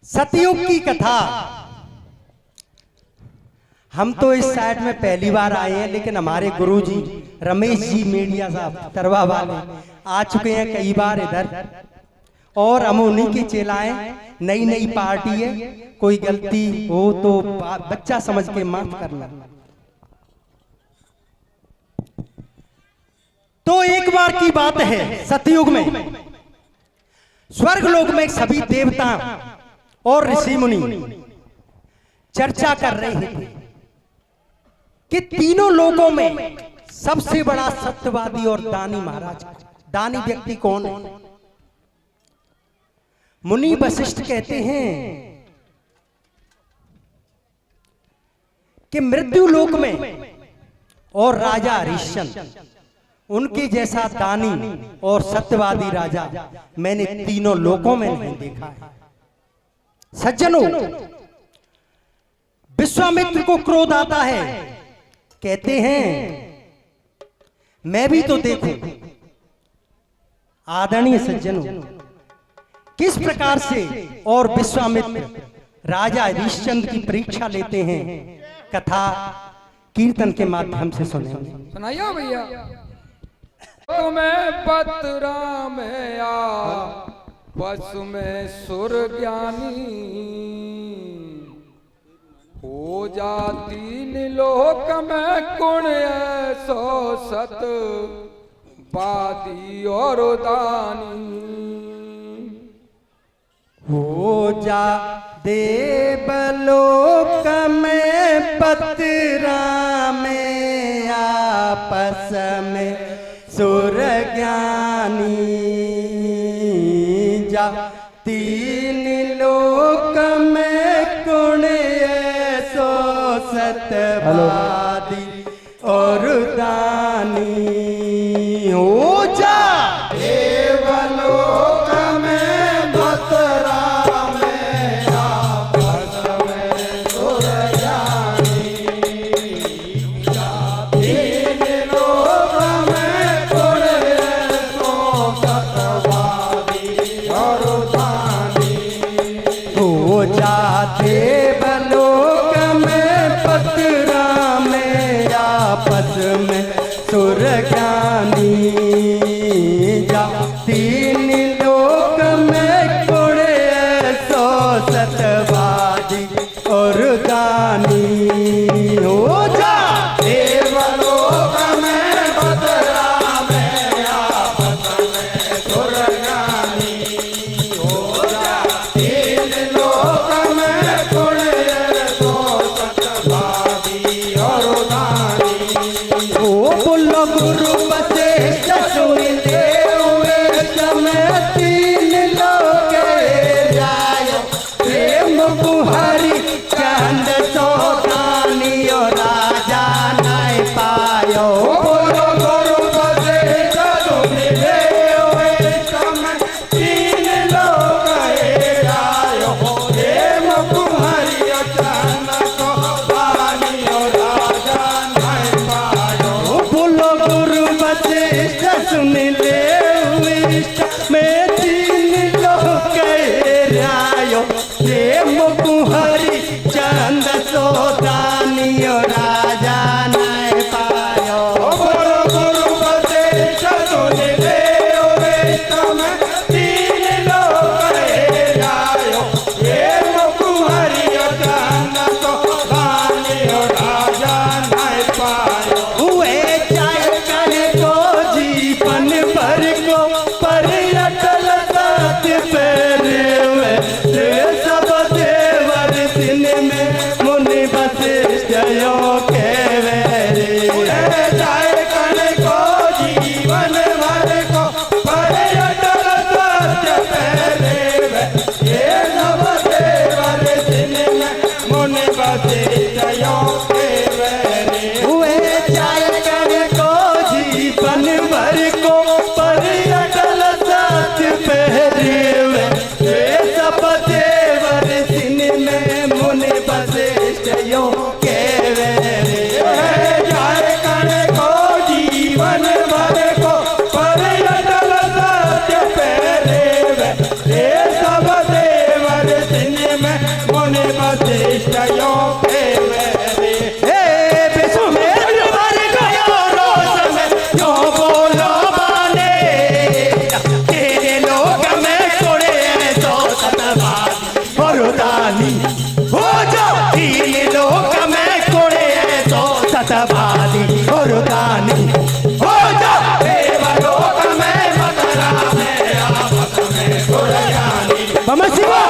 सतयुग की कथा। हम तो इस साइड में पहली बार आए हैं, लेकिन हमारे गुरुजी रमेश जी मेडिया साहब तरवा वाले आ चुके हैं कई बार इधर, और हम उन्हीं के चेलाएं। नई नई पार्टी है, कोई गलती हो तो बच्चा समझ के माफ करना। तो एक बार की बात है, सतयुग में स्वर्ग लोक में सभी देवता और ऋषि मुनि चर्चा कर रहे थे कि तीनों लोगों में सबसे बड़ा सत्यवादी और दानी महाराज, दानी व्यक्ति कौन है। मुनि वशिष्ठ कहते हैं कि मृत्यु लोक में और राजा हरिश्चंद्र, उनके जैसा दानी और सत्यवादी राजा मैंने तीनों लोकों में नहीं देखा है। सज्जनों, विश्वामित्र को क्रोध आता है, कहते हैं मैं भी तो देखूं। आदरणीय सज्जनों, किस प्रकार से और विश्वामित्र राजा हरिश्चंद्र की परीक्षा लेते हैं, कथा कीर्तन के माध्यम से सुनेंगे। सुनाइयो भैया। तुम्हें पतरा में आपस में सुर ज्ञानी हो जाती लोक में गुण सो सत वादी और दानी हो जा देवलोक में पतरा में आपस में सुर ज्ञानी जा तीन लोक में गुण सो सतवादी और दानी। हो जा देवलोक में पतरा में आपस में सुर ज्ञानी जा तीन लोक में गुण सो सतवादी और दानी। हो जा देवलोक में पतरा में आपस में सुर ज्ञानी जा तीन लोक में गुण सो सतवादी और दानी। हो जा देवलोक में पतरा में आपस में सुर ज्ञानी हो जा तीन लोक में गुण सो सतवादी और दानी। ओ बोलो गुरु वशिष्ठ सुन देव समय तीन लोक जायो प्रेम बुहारी चंद सोतानी और राजा नहीं पायो। बोलो गुरु वशिष्ठ सुन देव समय तीन लोक जायो प्रेम बुहारी चंद सोतानी और राजा नहीं पायो। बोलो गुरु वशिष्ठ सुन ले मैं तीन लोक आयो प्रेम कुहरी चंद सोदानी राजा नहीं पायो। बोलो गुरु वशिष्ठ सुन ले मैं तीन लोक आयो प्रेम कुहरी चंद सोदानी राजा नहीं पायो। हुए चाहे करे को जीवन भर को पर अटल साथ फेरे सब देव में मुनि वशिष्ठ यो के मेरे विश्वमेध मर गयो रोष में क्यों बोलो माने तेरे लोक में कोड़े तो सतवादी और दानी हो जा तीन लोक में कोड़े तो सतवादी और दानी हो जा देवलोक में मथुरा में आपस में गुरज्ञानी मम शिवा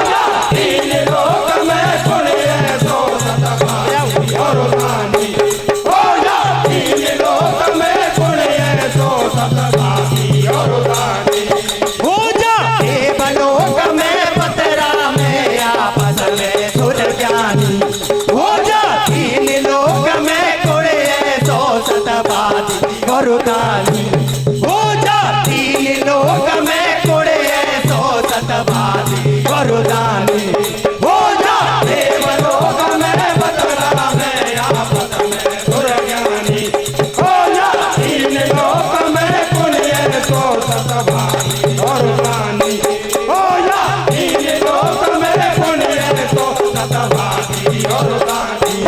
तीन लोक में पुण्य सो सतवादी और दानी हो जा तीन लोक में पुण्य सो सतवादी और दानी हो जा देवलोक में पतरा में आपस में सुर ज्ञानी हो जा तीन लोक में कोड़े सो सतवादी वरुदानी हो जा तीन लोक में कोड़े सो सतवादी वरुदानी हो जा देवलोक में मथुरा में आपस में गुरज्ञानी हो जा तीन लोक में पुण्य सो सतवादी और दानी हो जा तीन लोक में पुण्य सो सतवादी और दानी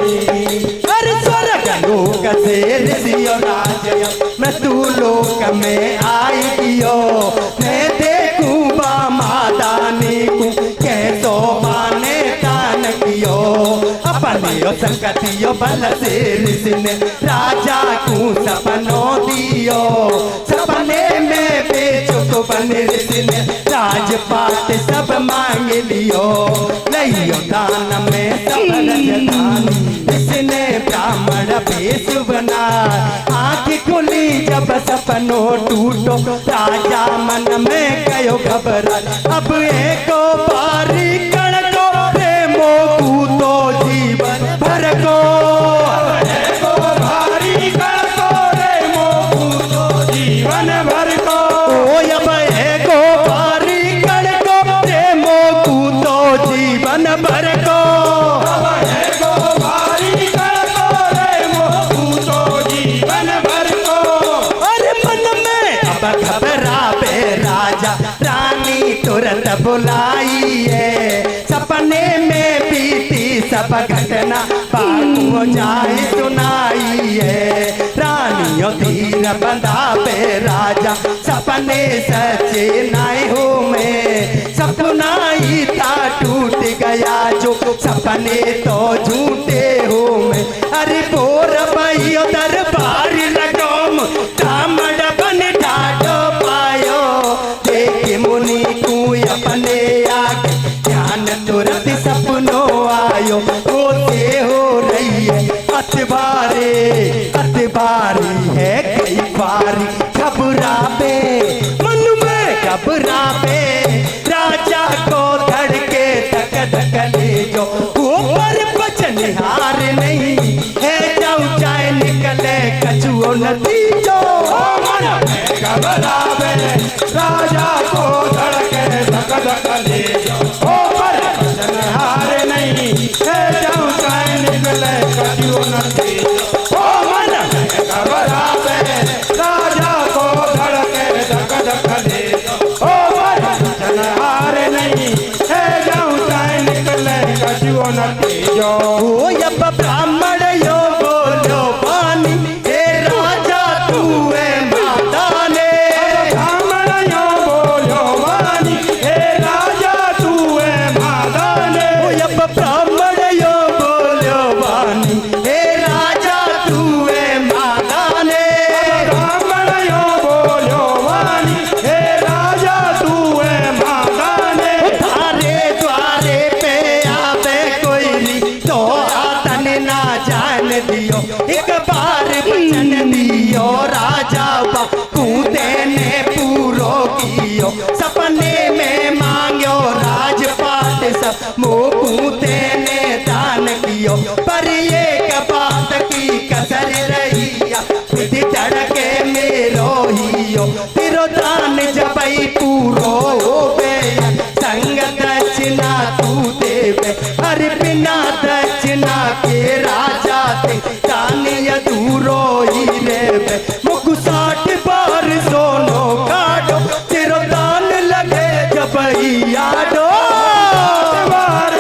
हर स्वर्ग लोक से ऋषियों राजय मैं तू लोक में आई कियो मैं देखूं बा मादानी को कैसो माने दान कियो अपने संगतियो बल से ऋषि ने राजा को सपनों दियो सपने में बेचुक बन ऋषि ने राजपाट सब मांग लियो लियो दान में सब राजधानी इसने ब्राह्मण भेष बना आँख खुली जब सपनों टूटो राजा मन में गयो घबरा अब एको बारी कण को प्रेमो कूदो जीवन भर को एको भारी कण को रे मोकू तो जीवन भर को ओ अब एको बारी कण को प्रेमो कूदो जीवन भर को एको भारी कण को रे मोकू तो जीवन भर को अरे मन में अब घबरावे राजा रानी तुरंत बुलाइए सपने में बीती सब घटना बाबू जाए सुनाइए रानियों धीर बंधावे राजा सपने सच्चे नाई हो में सपना ही था टूट गया जो सपने तो झूठे हो में अरे बोर भाइयों दरबार लगोम दामड़ बन ढाडो पायो देख मुनि को अपने आगे ध्यान तुरंत सपनों आयो होते हो रही है अतबारी है कई बारी घबरावे मन में घबरावे राजा को धड़के धक धक ले जो ऊपर बचनिहार नहीं है जाऊ चाहे निकले कछुओ नतीजो मन में घबरावे राजा को धड़के धक धक ले जो ओ पर वचनहार नहीं है जाऊं चाहे निकले कछुओ नदी ओ मन में घबरावे राजा को धड़के धक धक ले जो ओ पर वचनहार नहीं है जाऊं चाहे निकले कछुओ नदी जो ओ यब ब्राह्मण यो बोलो पानी हे राजा तू है मादाने ब्राह्मण यो बोलो वाणी हे राजा तू है मादाने ओ यब ब्राह्मण यो बोलो पानी हे राजा तू है मादाने ब्राह्मण यो बोलो वाणी हे राजा तू है मादाने थारे द्वारे पे आवे कोई नी तो आतन ना जान दियो एक बार वचन दियो राजा बापू देने पूरो कियो सपने में मांगो राजपाट सब मोकू देने दान कियो पर एक बात की कसर रही विधि धड़के मेरो हियो तिरो दान जबई पूरो हो गया संग दक्षिणा तू देवे हर बिना दक्षिणा के राजा ते दान अधूरो ही रेवे मुख 60 बार सोनो काटो तिरो दान लगे जबई आडो बार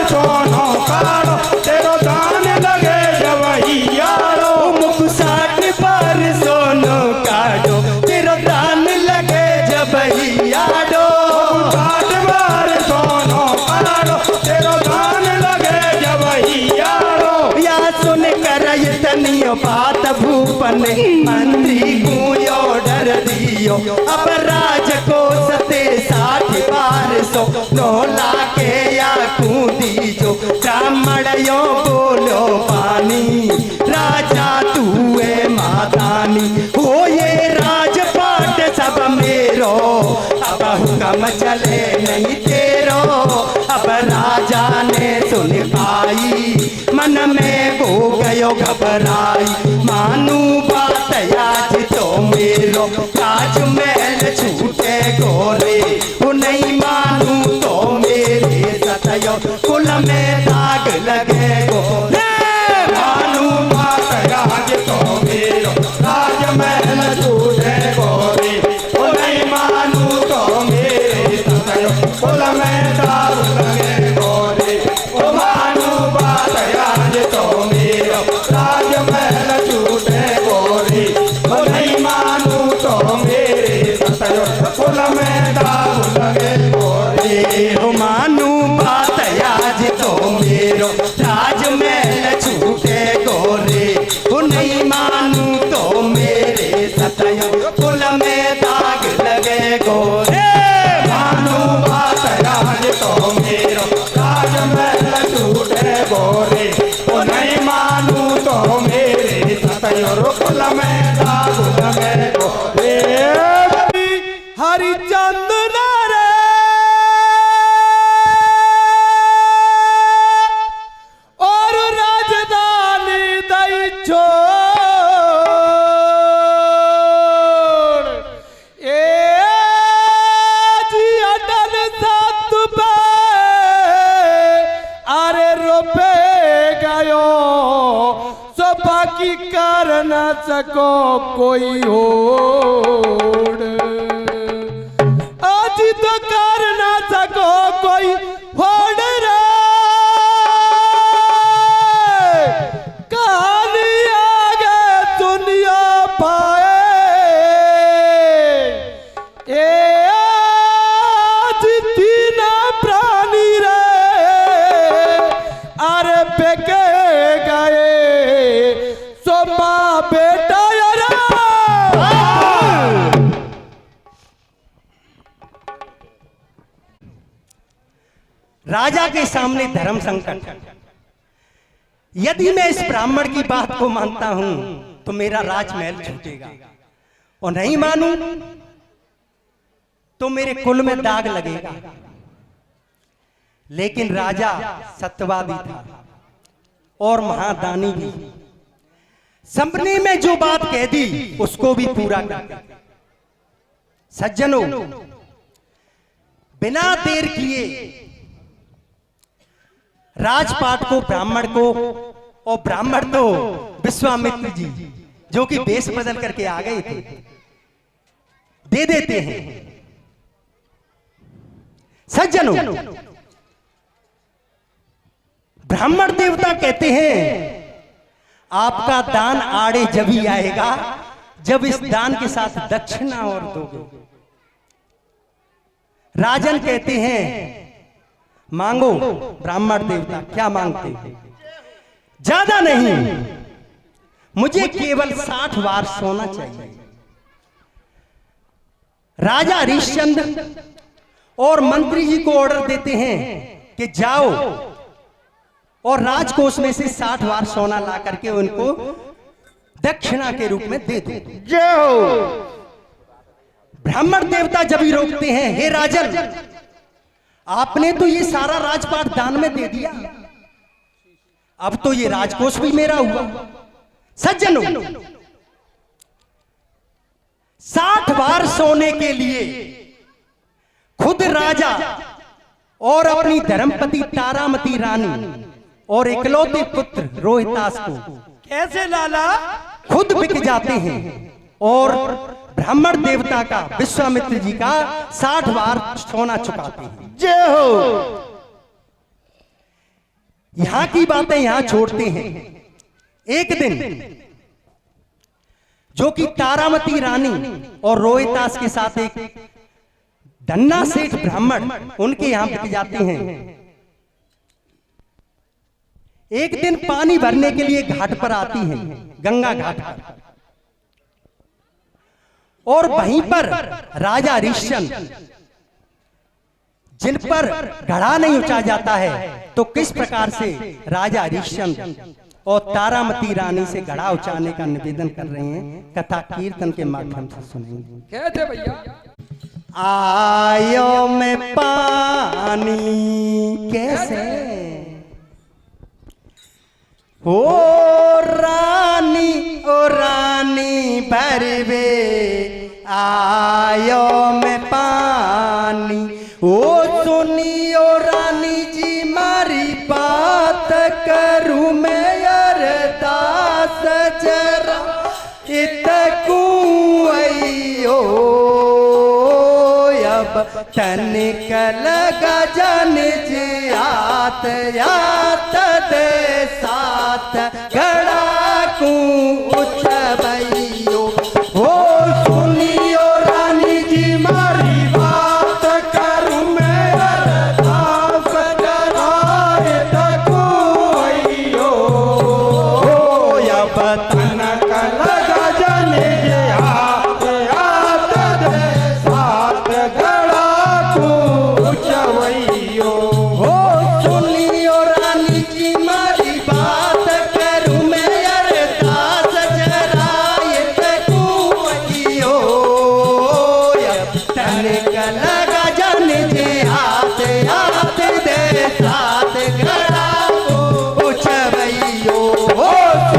तेरो दान लगे जब हियारो। या सुन कर इतनी बात भूपन मंत्री को ऑर्डर दियो, अब राज को सते 60 बार सो नोला के या कूदीजो। ब्राह्मणों बोलो पानी राजा तू है मादानी, हो ये राजपाट सब मेरो, अब हुक्म चले नहीं तेरो। अब राजा ने सुन पाई मन में हो गयो घबराई, मानू बात आज तो मेरो, राजमहल छूटे गोरे, वो नहीं मानू तो मेरे सतयो कुल में दाग लगे गोरे। मानू बात आज तो मेरो, राजमहल छूटे गोरे, ओ नहीं मानू तो मेरे सतयो कुल में दाग लगे गोरे। ओ मानू बात आज तो मेरो, राजमहल छूटे गोरे, ओ नहीं मानू तो मेरे सतयो कुल में दाग लगे गोरे। हो मानू बात आज तो मेरो, राजमहल छूटे गोरे, हो नहीं मानू तो मेरे सतयो कुल में दाग लगे गोरे। मानू बात आज तो मेरो, राजमहल छूटे गोरे, ओ नहीं मानू तो मेरे सतयो कुल में दाग लगे गोरे। हरिचंद्र रे और राजधानी दई छोड़, ए जी अटल सात पे अरे रोपे गयो, सो बाकी कर न सको कोई होड़, आज तो कर ना सको कोई होड़ रे। कहानी आगे सुनियो पाए, ए आज तीन प्राणी रे अरे बेके गए, सो माँ बेटा यारा। राजा के सामने धर्म संकट, यदि मैं इस ब्राह्मण की बात को मानता हूं तो मेरा राजमहल छूटेगा, और नहीं मानूं तो मेरे कुल में दाग लगेगा। लेकिन राजा सत्यवादी था और महादानी भी, सपने में जो बात कह दी उसको भी पूरा कर दिया। सज्जनों, बिना देर किए राजपाट को ब्राह्मण को, और ब्राह्मण तो विश्वामित्र जी जो कि वेश बदल करके आ गए थे, दे देते हैं। सज्जनों, ब्राह्मण देवता कहते हैं आपका दान आड़े जब ही आएगा जब इस दान के साथ दक्षिणा और दोगे। राजन कहते हैं मांगो। ब्राह्मण देवता क्या मांगते हैं? ज्यादा नहीं, मुझे केवल 60 बार सोना चाहिए। राजा हरिश्चंद्र और मंत्री जी को ऑर्डर देते हैं कि जाओ और राजकोष में से 60 बार सोना ला करके उनको दक्षिणा के रूप में दे दो। जय हो। ब्राह्मण देवता जब ही रोकते हैं, हे राजन, आपने तो ये सारा राजपाट दान में दे दिया, अब तो ये राजकोष भी मेरा हुआ। सज्जनों, 60 बार सोने के लिए खुद राजा और अपनी धर्मपति तारामती रानी और इकलौते पुत्र रोहितास को कैसे लाला खुद बिक जाते हैं और ब्राह्मण देवता का, विश्वामित्र जी का 60 बार सोना चुकाते हैं। जय हो। यहां की बातें यहां छोड़ते हैं। एक दिन जो कि तारामती रानी और रोहितास के साथ एक धन्ना सेठ ब्राह्मण उनके यहां बिक जाते हैं। एक दिन पानी भरने के लिए घाट पर आती हैं, गंगा घाट पर, और वहीं पर राजा हरिश्चंद्र, जिन पर घड़ा नहीं उंचा जाता है, तो किस प्रकार से राजा हरिश्चंद्र और तारामती रानी से घड़ा उचाने का निवेदन कर रहे हैं, कथा कीर्तन के माध्यम से सुनेंगे। क्या थे भैया? आयो में पानी कैसे ओ रानी भरवे, आयो में पानी, ओ सुनियो रानी जी मारी बात करूं मैं अरदास जरा इतकू अयो, अब तनिक लगा जन जे आत यात दे साथ घड़ा को उछबैयो, हो सुनियो रानी जी मारी बात करूं मैं अरदास जरा इतकू अयो, अब तनिक लगा जन जे आत यात दे साथ घड़ा को उछबैयो, हो सुनियो रानी जी मारी बात करूं मैं अरदास जरा इतकू अयो, तनिक लगा जन जे हाथ हाथ दे साथ घड़ा को उछबैयो, हो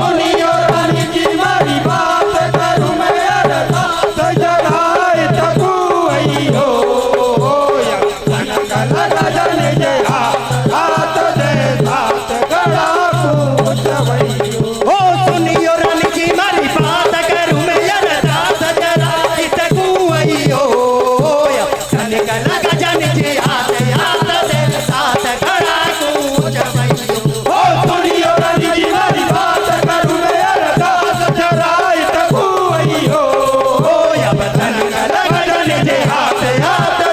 सुनियो रानी जी मारी बात करूं मैं अरदास जरा इतकू अयो, तनिक लगा जन जे हाथ दे साथ घड़ा को उछबैयो, हो सुनियो रानी जी मारी बात करूं मैं अरदास जरा इतकू अयो, तनिक लगा जन जे हाथ दे साथ घड़ा को उछबैयो, हो सुनियो रानी जी मारी बात करूं मैं अरदास जरा इतकू अयो, अब तनिक लगा जन जे हाथ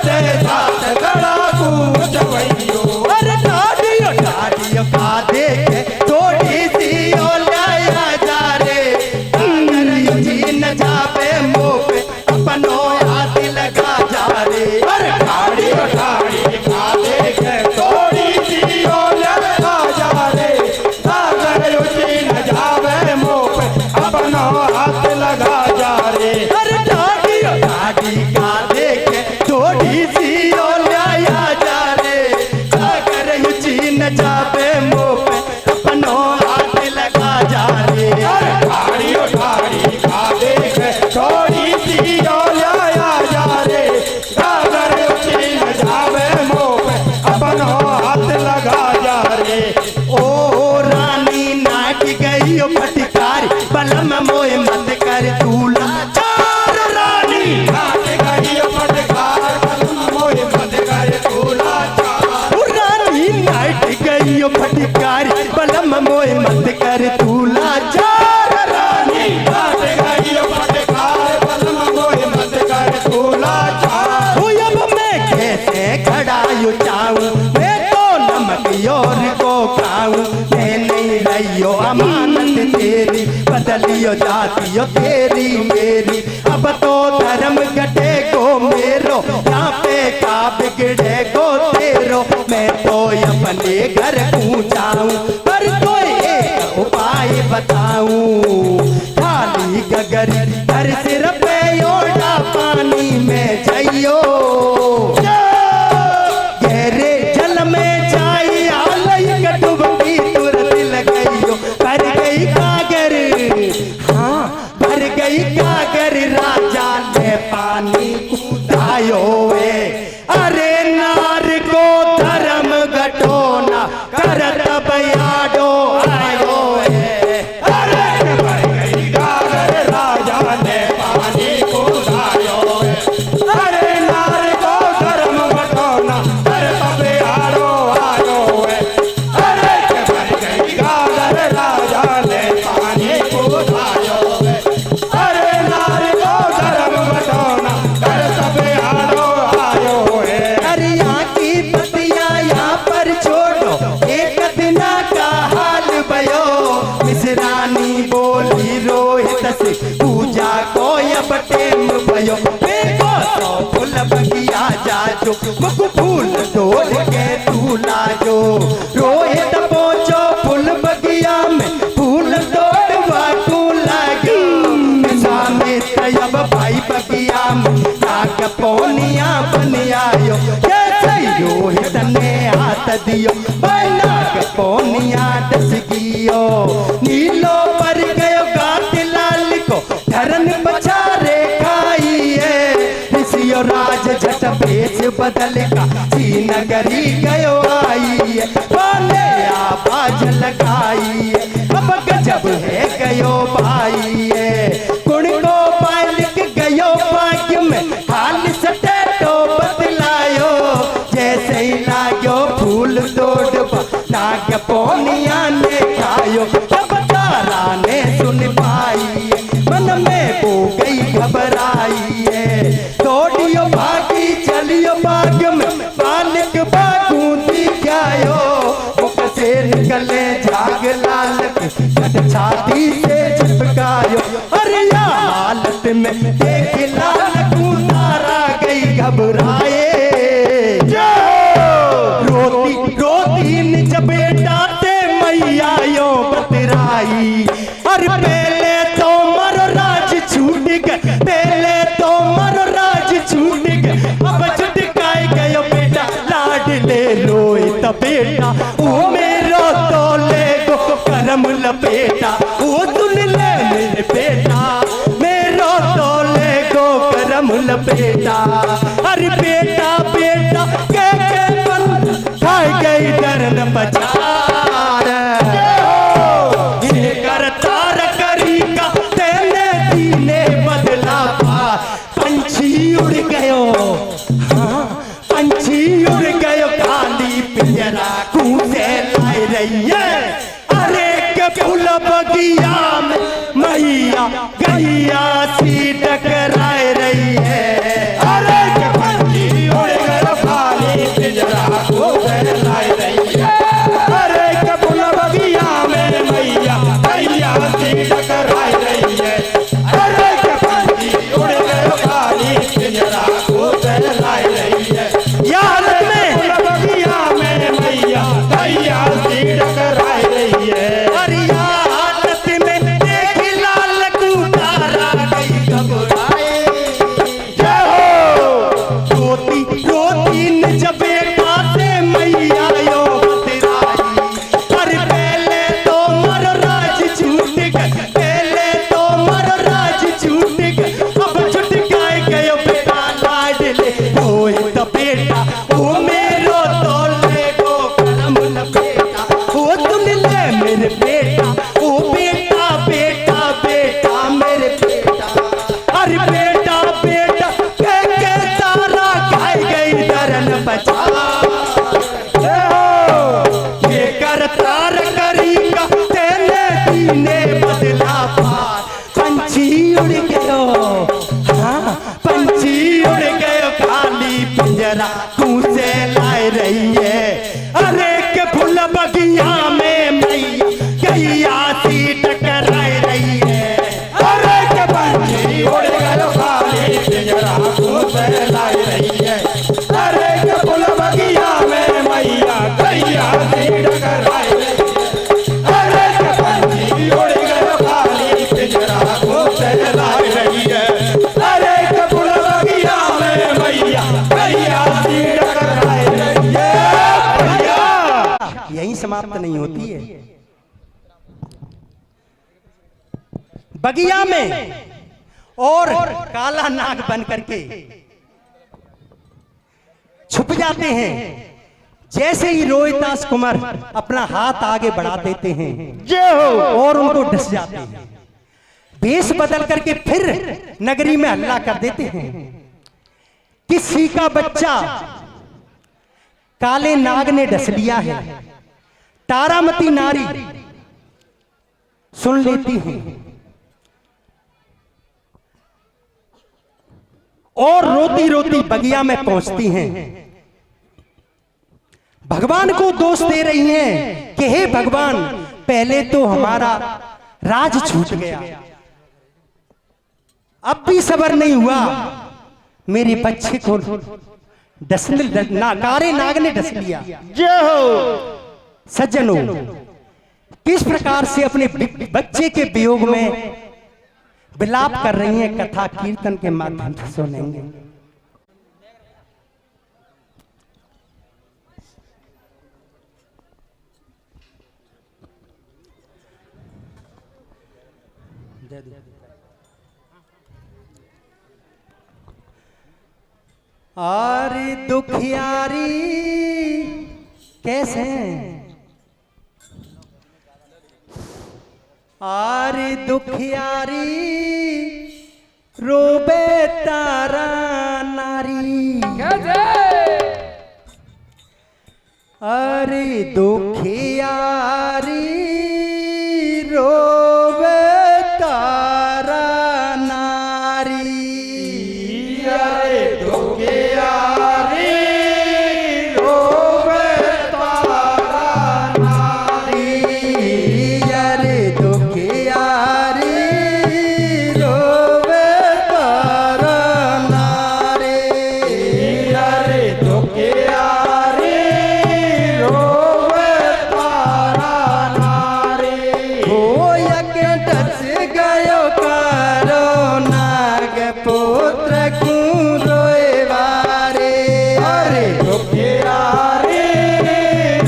दे साथ घड़ा को उछबैयो, अरे डाडियो डाडियो का देखे थोड़ी सी ओलाया जा रे, अगर जी न जावे मुंह पे अपनो हाथ लगा जा रे, अरे डाडियो डाडी का देखे थोड़ी सी ओलाया जा रे, अगर जी न जावे मुंह पे अपनो हाथ लगा जा रे, अरे डाडियो डाडी का देखे थोड़ी सी ओलाया जा रे, अगर जी न जावे मुंह पे अपनो हाथ लगा जा रे, अरे ठाड़ियो ठाड़ी का देखे थोड़ी सी ओलाया जा रे, अगर जी न जावे मुंह पे अपनो हाथ लगा जा रे, ओ रानी नाट गई फटकारी बलम मोए मत कर दूला चार, रानी नाट गई फटकार बलम मोए मत कर दूला चार, ओ रानी नाट गई फटकारी बलम मोए मत कर दूला चार, रानी नाट गई फटकार बलम मोए मत कर दूला चार, ओ अब मैं कैसे खड़ा यो चाऊं, मैं तो नमक और को खाऊं, मैं नहीं रहियो अमानत तेरी, बदलियो जातियो तेरी मेरी, अब तो धर्म घटे को मेरो, यहाँ पे का बिगड़े को तेरो, मैं तो अपने घर पहुँचाऊं, पर कोई एक उपाय बताऊं, खाली गगरी घर सिर पे ओढ़ा पानी में जाइयो, गहरे जल में जाई आलई डुबकी तुरंत लगइयो, भर गई कागर, हाँ भर गई कागर, राजा ने पानी कूदायो वे, अरे नार को धर्म घटोना करत बयाडो आयो है, अरे भर गई कागर, राजा ने पानी कूदायो है, अरे नार को धर्म घटोना करत बयाडो आयो है, अरे भर गई कागर, राजा ने पानी कूदायो है, अरे नार को धर्म घटोना करत बयाडो आयो है, अरे यहाँ की पतियाँ यहाँ पर छोड़ो, एक दिन जो मुख फूल तोड़ के तू लाजो। रोहित पहुंचो फूल बगिया में फूल तोड़वा तू लागो। अब भाई बगिया में नाग पौनिया बन आयो। जैसे रोहित ने हाथ दियो नाग पौनिया डस गियो। नीलो पर गयो गात लाल को धरन पछारे खाइए। ऋषियो राज झट भेष बदल का श्रीनगरी गयो आइए। बोले आवाज लगाइए अब गजब है गयो भाइये। गुण को पालिक गयो भाग्य में हाल सटे तो बतलायो। जैसे ही लागो फूल तोड़वा नाग पौनिया ने खायो। अब तारा ने सुन पाई मन में वो गई घबराइए। तोड़ियो भागी चलियो बाग में बालिक बागू दिखायो। मुख से निकले झाग लाल छाती से चिपकायो। अरे हालत में देख लाल तारा गई घबराए। रोती रोती निज बेटा ते मैया यो बतराई। अरे पहले तो मर राज छूट गए, पहले तो मर राज छूट गए। अब छुटकाए गयो बेटा लाडले रोए त बेटा ओ मेरो तो ले गो करम लपेटा। ओ सुन ले मेरे बेटा मेरो तो ले गो करम लपेटा। अरे बेटा बेटा के बन खाई गई डरन बचार। ये करतार करी का तेने दीने बदला पार। पंछी उड़ गयो, हाँ पंछी उड़ गयो खाली पिंजरा कूसे लाई रही है। अरे के फूल बगिया में मैया गैया सी टकराए रही है। अरे के पंछी उड़ गयो खाली पिंजरा कूसे लाई रही है। अरे के फूल बगिया में मैया गैया सी टकराए रही है। अरे के पंछी उड़ गयो खाली पिंजरा कूसे लाई रही है। याद में फूल बगिया में मैया गैया सी टकराए रही है। अरे हालत में देख लाल तारा गई घबराए। जय हो रोती रोती निज बेटा से मैया यो बतराई। पर पहले तो मर राज छूट गए, पहले तो मर राज छूट गए। अब छुटकाए गयो बेटा लाडले रोए त बेटा ओ मेरो तो ले गो करम लपेटा। ओ सुन ले मेरे बेटा ओ बेटा बेटा बेटा मेरे बेटा। अरे बेटा बेटा के तारा खाई गई डरन बचा। ये करतार करी का तेने दीने बदला पार। पंछी उड़ गयो, हाँ पंछी उड़ गयो खाली पिंजरा कूसे लाए रही है। अरे के फूल बगिया में मैया गैया सी टकराए रही है। अरे के पंछी उड़ गयो खाली पिंजरा कूसे लाई रही है। अरे के फूल बगिया में मैया गैया सी टकराए रही है। अरे के पंछी उड़ गयो खाली पिंजरा कूसे लाई रही है। अरे के फूल बगिया में मैया गैया सी टकराए रही है। भैया यही समाप्त नहीं होती है। बगिया में और काला नाग बन करके छुप जाते हैं। जैसे ही रोहिदास कुमार अपना हाथ आगे बढ़ा देते हैं और उनको डस जाते हैं। वेश बदल करके फिर नगरी में हल्ला कर देते हैं। किसी का बच्चा काले नाग ने डस लिया है। तारामती नारी सुन लेती हैं और रोती रोती बगिया में पहुंचती हैं। भगवान को दोष दे रही हैं कि हे भगवान, पहले तो हमारा राज छूट गया, अब भी सबर नहीं हुआ, मेरे बच्चे को कारे नाग ने डस लिया। जय हो। सज्जनों, किस प्रकार से अपने बच्चे के वियोग में विलाप कर रही हैं, कथा कीर्तन के माध्यम से सुनेंगे। आरे दुखियारी कैसे आरे दुखियारी रोबे तारा नारी। अरे दुखियारी रोबे तारा नारी। अरे दुखियारी रोवे तारा नारी। अरे दुखियारी रोबे तारा नारी। अरे दुखियारी रोवे तारा नारी। हो यज्ञ डस गयो कारो नाग पुत्र को रोए वारे। अरे दुखियारी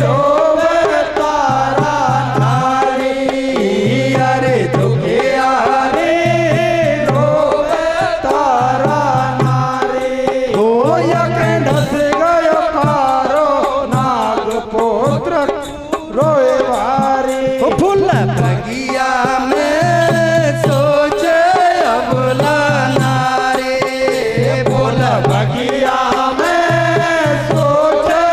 रोवे तारा नारी। अरे दुखियारी रोवे तारा नारी। हो यज्ञ डस गयो कारो नाग पुत्र रोए वारी। फूल बगिया में सोचे अबला नारे। बोल बगिया में सोचे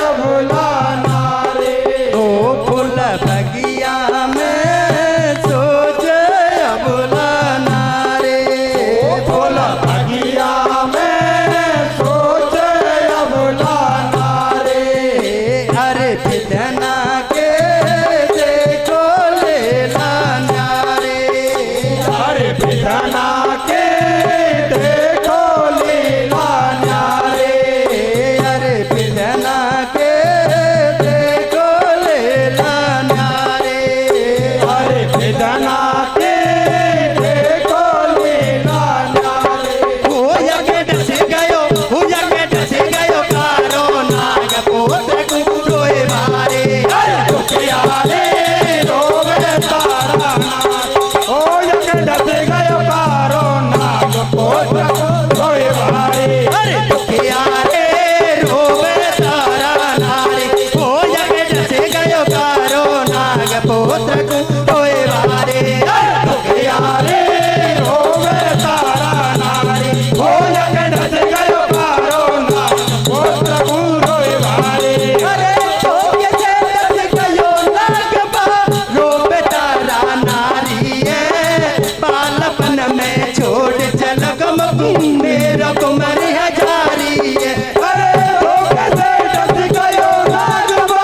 अबला नारी। ओ फूल बगिया में सोचे अबला नारे। बोल बगिया में सोचे अबला नारी। अरे विधना के देखो लेला नारे। अरे विधना के देखो लीला न्यारे। अरे विधना के देखो लेला नारे। अरे विधना के देखो लीला न्यारे। हो यज्ञ डस गयो, हो यज्ञ डस गयो कारो नाग पुत्र को रोए मारे। दुखियारे रोवे तारा नारी। ओ यज्ञ डस गयो कारो नाग पुत्र रोए वारी। अरे दुखियारे रोवे तारा नारी। हो यज्ञ डस गयो कारो नाग पुत्र को रोए मारे। दुखियारे रोवे तारा नारी। ओ यज्ञ डस गयो कारो नाग पुत्र रोए वारी। अरे तो ये डस गयो नाग रोवे तारा नारी है। बालपन में छोड़ चल गम मेरा कुमार हजारी है। अरे रोवे से डस गयो नागवा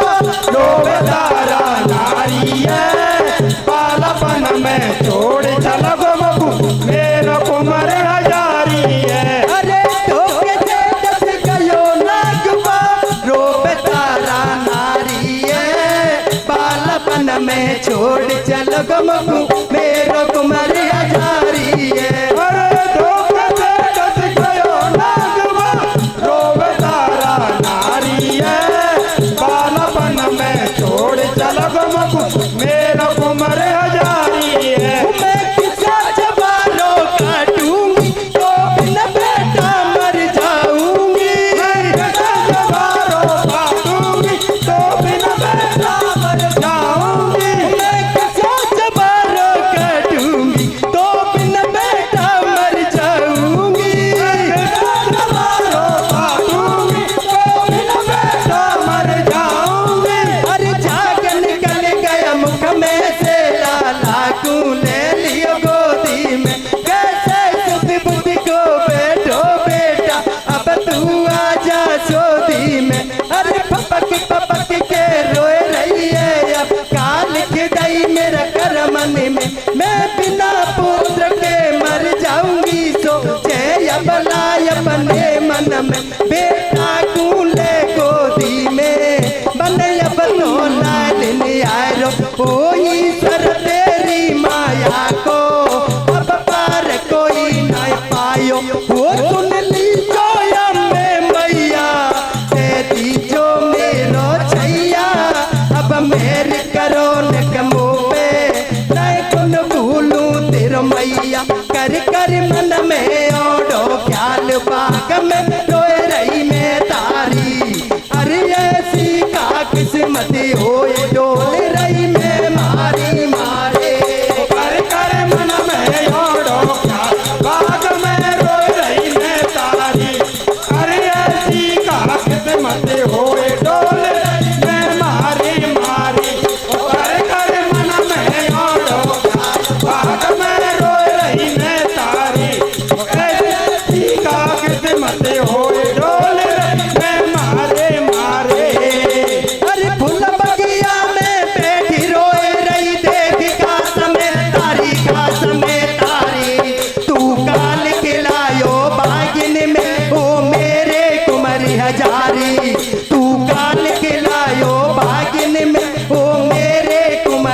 रोवे तारा नारी है। बालपन में छोड़ चल गो मेरा कुमार हजारी है। अरे तो ये डस गयो नागवा रोवे तारा नारी है। बालपन में छोड़ चल गम मेरा कुमार हजारी है। अरे रोवे से डस गयो नागवा रोवे तारा नारी है। बालपन में छोड़ चल गो मेरा कुमार हजारी है। मैं किसा जवानों काटूंगी तो बिन बेटा मर जाऊंगी। जवारों काटूंगी तो बिना बेटा मर जाऊंगी। मैं किसा जवानों काटूंगी तो बिन बेटा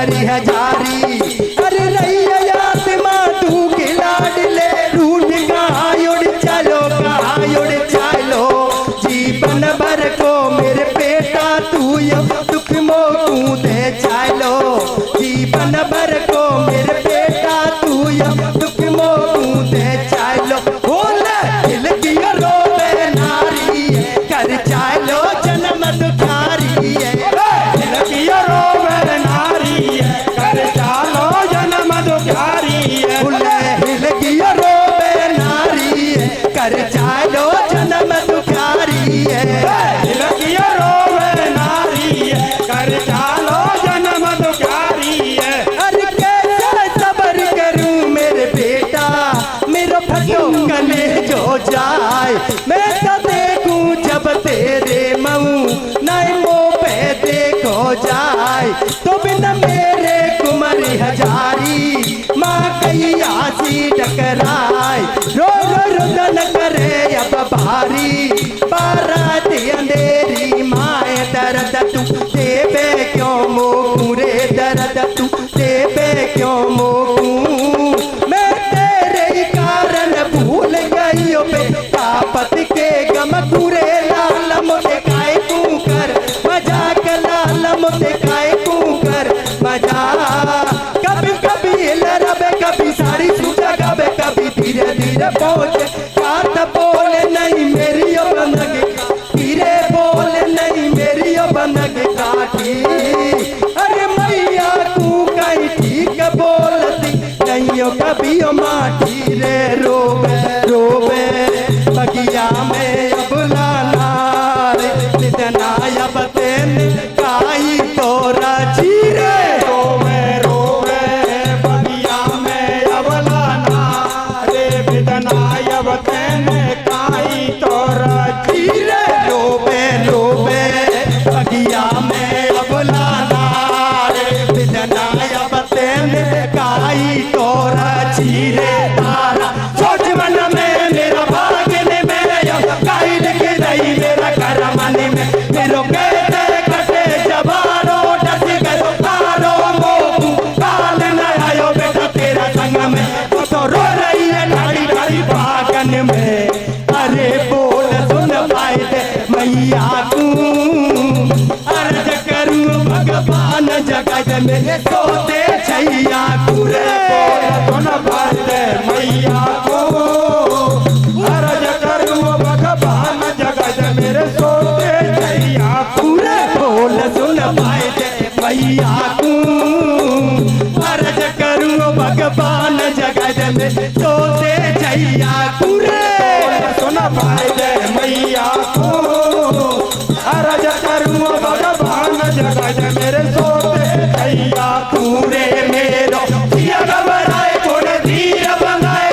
कुमारी हजारी। अरे रैया आत्मा तू के लाडले रूठ कहाँ उड़ चलो जीवन भर को मेरे बेटा तू यो दुख मोकू दे चलो जीवन भर को मेरे बेटा तू यो दुख मोकू दे चलो। बोले दिल की रोवे नारी कर चलो जन्म दुखारी है। दिल की रोवे नारी कर चलो जन्म दुखारी है। बोले दिल की रोवे नारी कर चलो जन्म दुखारी है। दिल की रोवे नारी कर चलो जन्म दुखारी है। अरे कैसे सबर करूं मेरे बेटा मेरा फटो कले जो जाए। मैं तो देखूं जब तेरे मऊ नए मुँह पे देखो जाए तो बिना मेरे कुमारी हजारी माँ कैया सी टकराए। रो रो रुदन करे अब भारी बारात अंधेरी माए दर्द तू देवे क्यों मोकू रे दर्द तू देवे क्यों मोकू। मैं तेरे ही कारण भूल गई बेटा पति के गम पूरे लाल मोटे काय तू कर मजाक लाल मोटे काय तू कर मजा। कभी कभी लरबे कभी साड़ी सूझा गबे कभी धीरे धीरे पहुंचे बात बोले नहीं मेरी बनग धीरे बोले नहीं मेरी बनग काठी। अरे मैया तू कहीं ठीक बोलती नहीं हो कभी माठी रे रोवे रोवे बगिया में अब लाना रे नितना अब तेन काई तोरा चीरे। रोवे रोवे बगिया में अब लाना रे बिदना अब तेने काई तोरा चीरे। रोवे रोवे बगिया में अब लाना रे बिदना अब तेन काई तोरा चीरे। तारा सोच मन में मेरा भागने में काई लिख रही मेरा करमनी में मेरो कहते कटे जबारो डस गए तारो मोकू काल न आयो बेटा तेरा संग में तू तो रो रही है ढाड़ी ढाड़ी भागन में। अरे बोल सुन पाए दे मैया तू अर्ज करूं भगवान जगत में सोते छैया कुरे। सुन पाते मैया को अर्ज करूं भगवान जगत मेरे सोते छैया पूरे बोल सुन पाए दे मैया तू अर्ज करूं भगवान जगत में सोते छैया कुरे। सुन पाए दे मैया को अर्ज करूं भगवान जगत मेरे सोते छैया पूरे मेरो दिया घबराए थोड़े धीर बनाए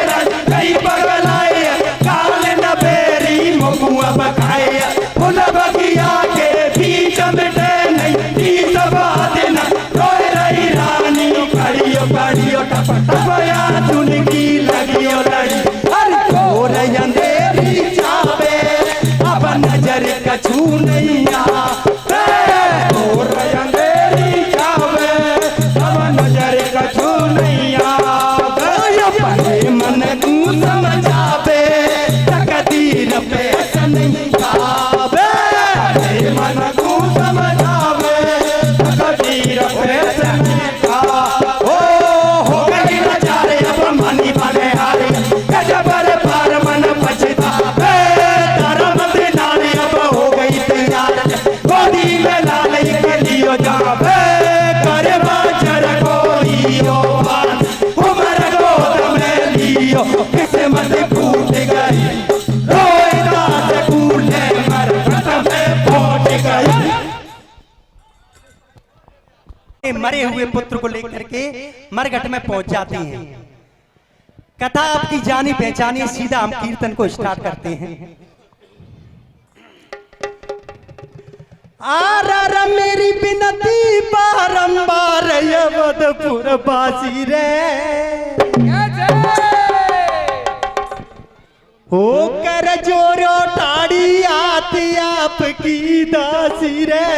कई बगलाए काल न बेरी महुआ बखाए फुल बगिया के बीच मिटे नहीं बीच बात न रोए रही रानी कड़ियो कड़ियो टप टपया चुनकी लगियो लड़ी। अरे घोर अंधेरी चावे अब नजर कछू नहीं आवे। और अंधेरी जावे अब नजर कछु नहीं आवे। अपने मन तू समझावे तकदीर पे सन नहीं खावे। अपने मन को समझावे तकदीर पे सन खावे। हो गई नजारे अब मनी बने हारी गजबर पार मन पछता तारा मत नारी अब हो गई तैयार गोदी में लाल के लियो जावे करे बाजर कोइयो बान उमर गोद में लियो किस्मत फूट गई रोए दास कूले मर में फूट गई। मरे हुए पुत्र को लेकर के मरघट में पहुंच जाते हैं। कथा आपकी जानी पहचानी सीधा हम कीर्तन को स्टार्ट करते हैं। आर मेरी बिनती बारंबार अवधपुर बासी रे हो कर जोरो टाड़ी आती आपकी दासी रे।